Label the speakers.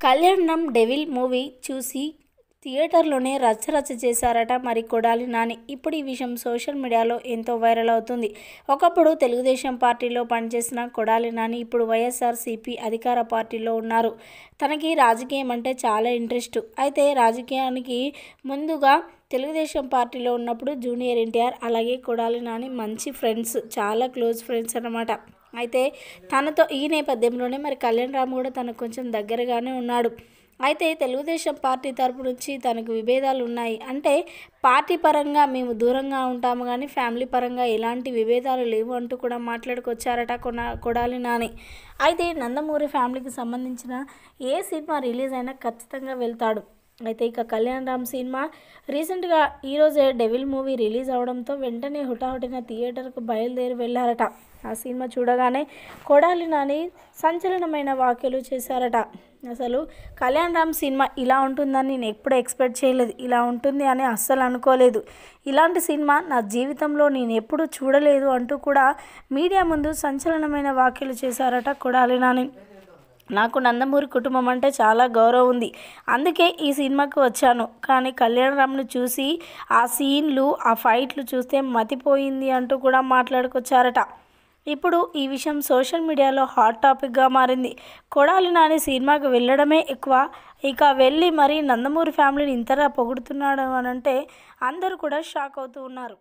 Speaker 1: కళ్యాణం devil movie చూసి థియేటర్లోనే రచ్చరచ్చ చేశారట మరి కొడాలి నాని. ఇప్పుడు ఈ విషయం సోషల్ మీడియాలో ఎంతో వైరల్ అవుతుంది. ఒకప్పుడు తెలుగుదేశం పార్టీలో పనిచేసిన కొడాలి నాని ఇప్పుడు వైఎస్ఆర్సీపీ అధికార పార్టీలో ఉన్నారు. తనకి రాజకీయం అంటే చాలా ఇంట్రెస్ట్. అయితే రాజకీయానికి ముందుగా తెలుగుదేశం పార్టీలో ఉన్నప్పుడు జూనియర్ ఎన్టీఆర్ అలాగే కొడాలి నాని మంచి ఫ్రెండ్స్, చాలా క్లోజ్ ఫ్రెండ్స్ అన్నమాట. అయితే తనతో ఈ నేపథ్యంలోనే మరి కళ్యాణ్ రామ్ కూడా తనకు కొంచెం దగ్గరగానే ఉన్నాడు. అయితే తెలుగుదేశం పార్టీ తరపు నుంచి తనకు విభేదాలు ఉన్నాయి. అంటే పార్టీ పరంగా మేము దూరంగా ఉంటాము కానీ ఫ్యామిలీ పరంగా ఎలాంటి విభేదాలు లేవు అంటూ కూడా మాట్లాడుకొచ్చారట కొడాలి నాని. అయితే నందమూరి ఫ్యామిలీకి సంబంధించిన ఏ సినిమా రిలీజ్ అయినా ఖచ్చితంగా వెళ్తాడు. అయితే ఇక కళ్యాణ్ రామ్ సినిమా రీసెంట్గా ఈరోజే డెవిల్ మూవీ రిలీజ్ అవడంతో వెంటనే హుటాహుటిన థియేటర్కు బయలుదేరి వెళ్ళారట. ఆ సినిమా చూడగానే కొడాలి నాని సంచలనమైన వ్యాఖ్యలు చేశారట. అసలు కళ్యాణ్ రామ్ సినిమా ఇలా ఉంటుందని నేను ఎప్పుడు ఎక్స్పెక్ట్ చేయలేదు, ఇలా ఉంటుంది అని అస్సలు అనుకోలేదు, ఇలాంటి సినిమా నా జీవితంలో నేను ఎప్పుడు చూడలేదు అంటూ కూడా మీడియా ముందు సంచలనమైన వ్యాఖ్యలు చేశారట కొడాలి నాని. నాకు నందమూరి కుటుంబం అంటే చాలా గౌరవం ఉంది, అందుకే ఈ సినిమాకి వచ్చాను. కానీ కళ్యాణ్ రామ్ను చూసి ఆ సీన్లు, ఆ ఫైట్లు చూస్తే మతిపోయింది అంటూ కూడా మాట్లాడుకొచ్చారట. ఇప్పుడు ఈ విషయం సోషల్ మీడియాలో హాట్ టాపిక్గా మారింది. కొడాలి నాని సినిమాకి వెళ్ళడమే ఎక్కువ, ఇక వెళ్ళి మరీ నందమూరి ఫ్యామిలీని ఇంతలా పొగుడుతున్నాడు అని అంటే అందరూ కూడా షాక్ అవుతూ ఉన్నారు.